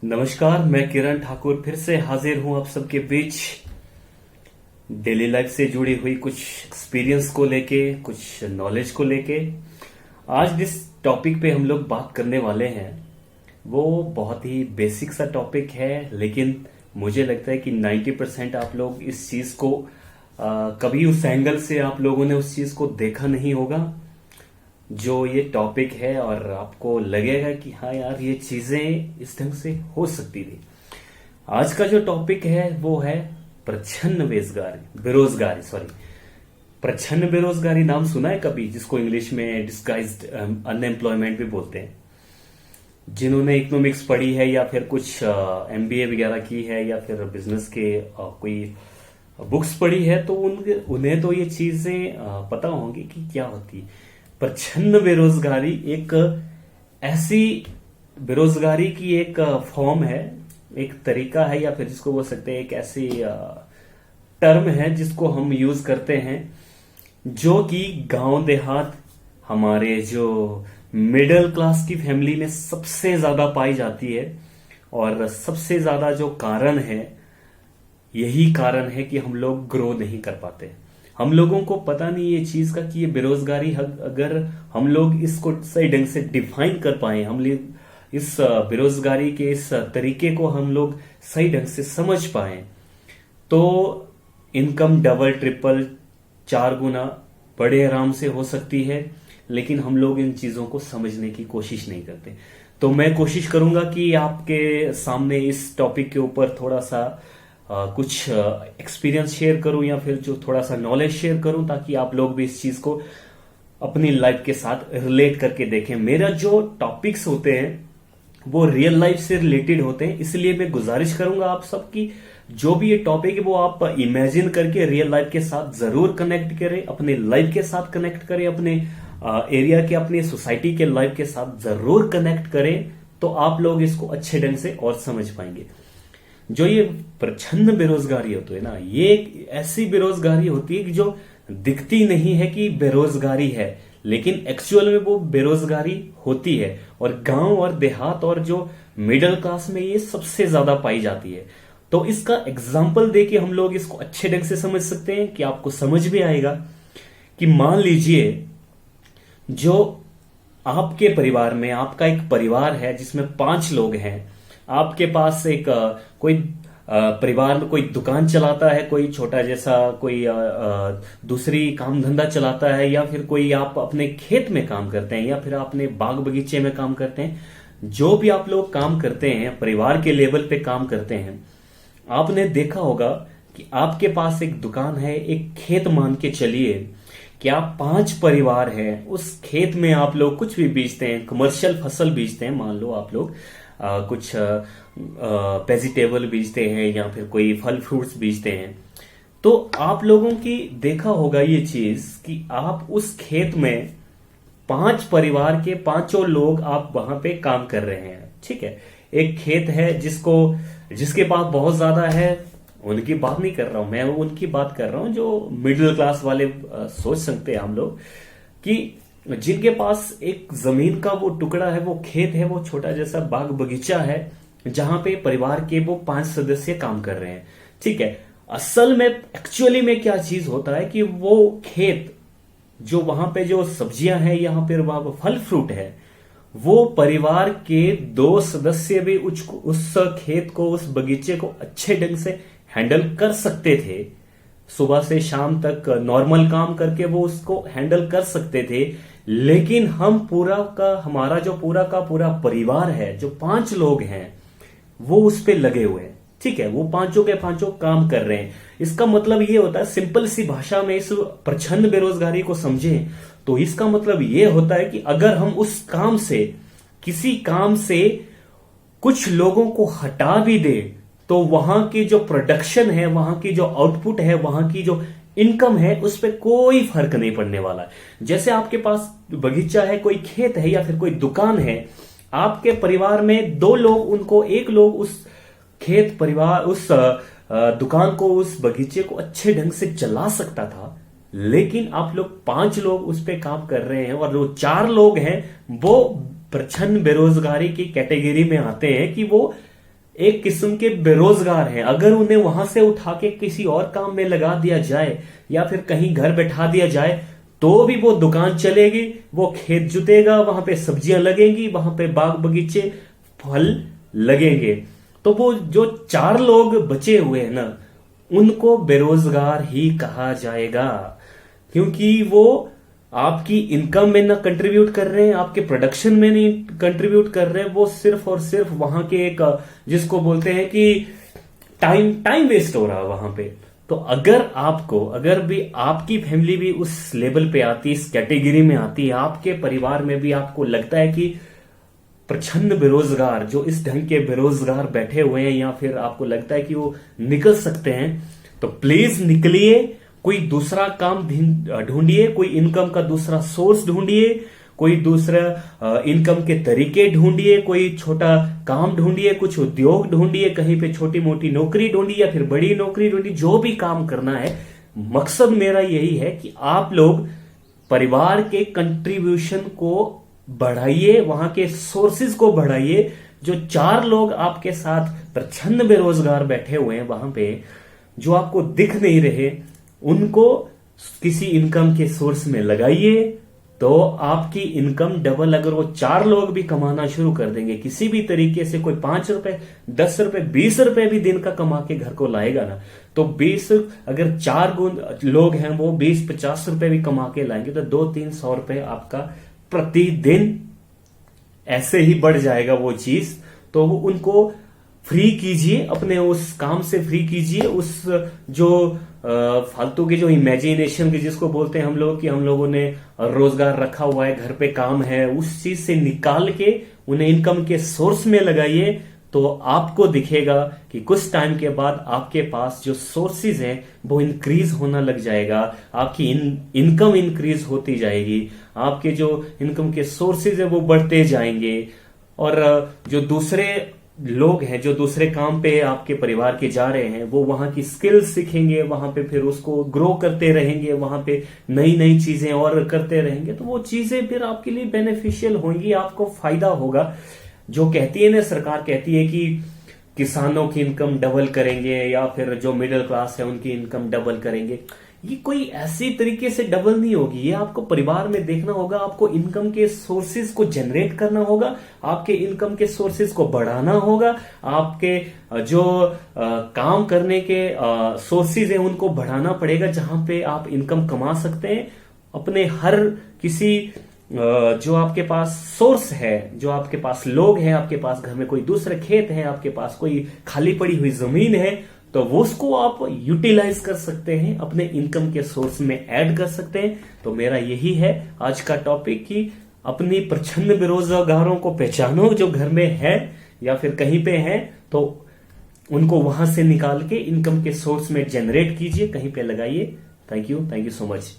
नमस्कार, मैं किरण ठाकुर फिर से हाजिर हूं आप सबके बीच डेली लाइफ से जुड़ी हुई कुछ एक्सपीरियंस को लेके, कुछ नॉलेज को लेके। आज जिस टॉपिक पे हम लोग बात करने वाले हैं वो बहुत ही बेसिक सा टॉपिक है, लेकिन मुझे लगता है कि 90% आप लोग इस चीज को कभी उस एंगल से आप लोगों ने उस चीज को देखा नहीं होगा जो ये टॉपिक है, और आपको लगेगा कि हाँ यार ये चीजें इस ढंग से हो सकती थी। आज का जो टॉपिक है वो है प्रच्छन्न बेरोजगारी सॉरी प्रच्छन्न बेरोजगारी। नाम सुना है कभी? जिसको इंग्लिश में डिस्गाइज्ड अनएम्प्लॉयमेंट भी बोलते हैं। जिन्होंने इकोनॉमिक्स पढ़ी है या फिर कुछ एमबीए वगैरह की है या फिर बिजनेस के कोई बुक्स पढ़ी है तो उन्हें तो ये चीजें पता होंगी कि क्या होती है। प्रच्छन्न बेरोजगारी एक ऐसी बेरोजगारी की एक फॉर्म है, एक तरीका है, या फिर जिसको बोल सकते हैं एक ऐसी टर्म है जिसको हम यूज करते हैं, जो कि गांव देहात हमारे जो मिडिल क्लास की फैमिली में सबसे ज्यादा पाई जाती है। और सबसे ज्यादा जो कारण है, यही कारण है कि हम लोग ग्रो नहीं कर पाते। हम लोगों को पता नहीं ये चीज का कि ये बेरोजगारी, अगर हम लोग इसको सही ढंग से डिफाइन कर पाए, हम लोग इस बेरोजगारी के इस तरीके को हम लोग सही ढंग से समझ पाए, तो इनकम डबल ट्रिपल 4 गुना बड़े आराम से हो सकती है। लेकिन हम लोग इन चीजों को समझने की कोशिश नहीं करते। तो मैं कोशिश करूंगा कि आपके सामने इस टॉपिक के ऊपर थोड़ा सा कुछ एक्सपीरियंस शेयर करूं या फिर जो थोड़ा सा नॉलेज शेयर करूं, ताकि आप लोग भी इस चीज को अपनी लाइफ के साथ रिलेट करके देखें। मेरा जो टॉपिक्स होते हैं वो रियल लाइफ से रिलेटेड होते हैं, इसलिए मैं गुजारिश करूंगा आप सबकी जो भी ये टॉपिक है वो आप इमेजिन करके रियल लाइफ के साथ जरूर कनेक्ट करें, अपने लाइफ के साथ कनेक्ट करें, अपने एरिया के, अपनी सोसाइटी के लाइफ के साथ जरूर कनेक्ट करें, तो आप लोग इसको अच्छे ढंग से और समझ पाएंगे। जो ये प्रच्छन्न बेरोजगारी होती है ना, ये एक ऐसी बेरोजगारी होती है कि जो दिखती नहीं है कि बेरोजगारी है, लेकिन एक्चुअल में वो बेरोजगारी होती है। और गांव और देहात और जो मिडिल क्लास में ये सबसे ज्यादा पाई जाती है। तो इसका एग्जाम्पल देके हम लोग इसको अच्छे ढंग से समझ सकते हैं कि आपको समझ भी आएगा कि मान लीजिए जो आपके परिवार में, आपका एक परिवार है जिसमें 5 लोग हैं। आपके पास एक कोई परिवार में कोई दुकान चलाता है, कोई छोटा जैसा कोई दूसरी काम धंधा चलाता है, या फिर कोई आप अपने खेत में काम करते हैं, या फिर अपने बाग बगीचे में काम करते हैं। जो भी आप लोग काम करते हैं, परिवार के लेवल पे काम करते हैं, आपने देखा होगा कि आपके पास एक दुकान है, एक खेत मान के चलिए कि आप 5 परिवार हैं। उस खेत में आप लोग कुछ भी बीजते हैं, कमर्शियल फसल बीजते हैं। मान लो आप लोग कुछ वेजिटेबल बीजते हैं या फिर कोई फल फ्रूट्स बीजते हैं। तो आप लोगों की देखा होगा ये चीज कि आप उस खेत में 5 परिवार के 5 लोग आप वहां पे काम कर रहे हैं। ठीक है, एक खेत है जिसके पास बहुत ज्यादा है, उनकी बात नहीं कर रहा हूं मैं, उनकी बात कर रहा हूं जो मिडिल क्लास वाले सोच सकते हैं हम लोग, कि जिनके पास एक जमीन का वो टुकड़ा है, वो खेत है, वो छोटा जैसा बाग बगीचा है, जहां पे परिवार के वो 5 सदस्य काम कर रहे हैं। ठीक है, असल में एक्चुअली में क्या चीज होता है कि वो खेत, जो वहां पे जो सब्जियां हैं, यहां पर वहां फल फ्रूट है, वो परिवार के 2 सदस्य भी उस खेत को, उस बगीचे को अच्छे ढंग से हैंडल कर सकते थे। सुबह से शाम तक नॉर्मल काम करके वो उसको हैंडल कर सकते थे। लेकिन हमारा जो पूरा का पूरा परिवार है, जो 5 लोग हैं, वो उस पे लगे हुए हैं। ठीक है, वो 5 के 5 काम कर रहे हैं। इसका मतलब ये होता है, सिंपल सी भाषा में इस प्रच्छन्न बेरोजगारी को समझें तो इसका मतलब ये होता है कि अगर हम उस काम से, किसी काम से कुछ लोगों को हटा भी दे, तो वहां की जो प्रोडक्शन है, वहां की जो आउटपुट है, वहां की जो इनकम है, उस पर कोई फर्क नहीं पड़ने वाला है। जैसे आपके पास बगीचा है, कोई खेत है, या फिर कोई दुकान है, आपके परिवार में 2 लोग, उनको 1 लोग उस खेत, परिवार, उस दुकान को, उस बगीचे को अच्छे ढंग से चला सकता था। लेकिन आप लोग 5 लोग उस पर काम कर रहे हैं, और जो 4 लोग हैं वो प्रच्छन्न बेरोजगारी की कैटेगरी में आते हैं कि वो एक किस्म के बेरोजगार हैं। अगर उन्हें वहां से उठा के किसी और काम में लगा दिया जाए या फिर कहीं घर बैठा दिया जाए तो भी वो दुकान चलेगी, वो खेत जुतेगा, वहां पे सब्जियां लगेंगी, वहां पे बाग बगीचे फल लगेंगे। तो वो जो 4 लोग बचे हुए हैं ना, उनको बेरोजगार ही कहा जाएगा, क्योंकि वो आपकी इनकम में ना कंट्रीब्यूट कर रहे हैं, आपके प्रोडक्शन में नहीं कंट्रीब्यूट कर रहे हैं। वो सिर्फ और सिर्फ वहां के एक जिसको बोलते हैं कि टाइम वेस्ट हो रहा है वहां पे। तो अगर भी आपकी फैमिली भी उस लेवल पे आती, इस कैटेगरी में आती है, आपके परिवार में भी आपको लगता है कि प्रचंड बेरोजगार, जो इस ढंग के बेरोजगार बैठे हुए हैं, या फिर आपको लगता है कि वो निकल सकते हैं, तो प्लीज निकलिए, कोई दूसरा काम ढूंढिए, कोई इनकम का दूसरा सोर्स ढूंढिए, कोई दूसरा इनकम के तरीके ढूंढिए, कोई छोटा काम ढूंढिए, कुछ उद्योग ढूंढिए, कहीं पे छोटी मोटी नौकरी ढूंढिए या फिर बड़ी नौकरी ढूंढिए, जो भी काम करना है। मकसद मेरा यही है कि आप लोग परिवार के कंट्रीब्यूशन को बढ़ाइए, वहां के सोर्सेज को बढ़ाइए। जो 4 लोग आपके साथ प्रचंड बेरोजगार बैठे हुए हैं वहां पे, जो आपको दिख नहीं रहे, उनको किसी इनकम के सोर्स में लगाइए, तो आपकी इनकम डबल। अगर वो 4 लोग भी कमाना शुरू कर देंगे किसी भी तरीके से, कोई 5 रुपए, 10 रुपए, 20 रुपए भी दिन का कमा के घर को लाएगा ना, तो 20, अगर 4 लोग हैं वो 20-50 रुपए भी कमा के लाएंगे, तो 200-300 रुपए आपका प्रतिदिन ऐसे ही बढ़ जाएगा वो चीज। तो वो उनको फ्री कीजिए, अपने उस काम से फ्री कीजिए, उस जो फालतू के जो इमेजिनेशन के जिसको बोलते हैं हम लोग, कि हम लोगों ने रोजगार रखा हुआ है, घर पे काम है, उस चीज से निकाल के उन्हें इनकम के सोर्स में लगाइए। तो आपको दिखेगा कि कुछ टाइम के बाद आपके पास जो सोर्सेज हैं वो इंक्रीज होना लग जाएगा, आपकी इनकम इंक्रीज होती जाएगी, आपके जो इनकम के सोर्सेज है वो बढ़ते जाएंगे। और जो दूसरे लोग हैं जो दूसरे काम पे आपके परिवार के जा रहे हैं, वो वहां की स्किल्स सीखेंगे, वहां पे फिर उसको ग्रो करते रहेंगे, वहां पे नई नई चीजें और करते रहेंगे, तो वो चीजें फिर आपके लिए बेनिफिशियल होंगी, आपको फायदा होगा। जो कहती है ना, सरकार कहती है कि किसानों की इनकम डबल करेंगे या फिर जो मिडिल क्लास है उनकी इनकम डबल करेंगे, ये कोई ऐसी तरीके से डबल नहीं होगी। ये आपको परिवार में देखना होगा, आपको इनकम के सोर्सेज को जनरेट करना होगा, आपके इनकम के सोर्सेज को बढ़ाना होगा, आपके जो काम करने के सोर्सेज हैं उनको बढ़ाना पड़ेगा, जहां पे आप इनकम कमा सकते हैं। अपने हर किसी जो आपके पास सोर्स है, जो आपके पास लोग हैं, आपके पास घर में कोई दूसरे खेत है, आपके पास कोई खाली पड़ी हुई जमीन है, तो वो उसको आप यूटिलाइज कर सकते हैं, अपने इनकम के सोर्स में ऐड कर सकते हैं। तो मेरा यही है आज का टॉपिक कि अपनी प्रचंड बेरोजगारों को पहचानो जो घर में है या फिर कहीं पे है, तो उनको वहां से निकाल के इनकम के सोर्स में जनरेट कीजिए, कहीं पे लगाइए। Thank you so much.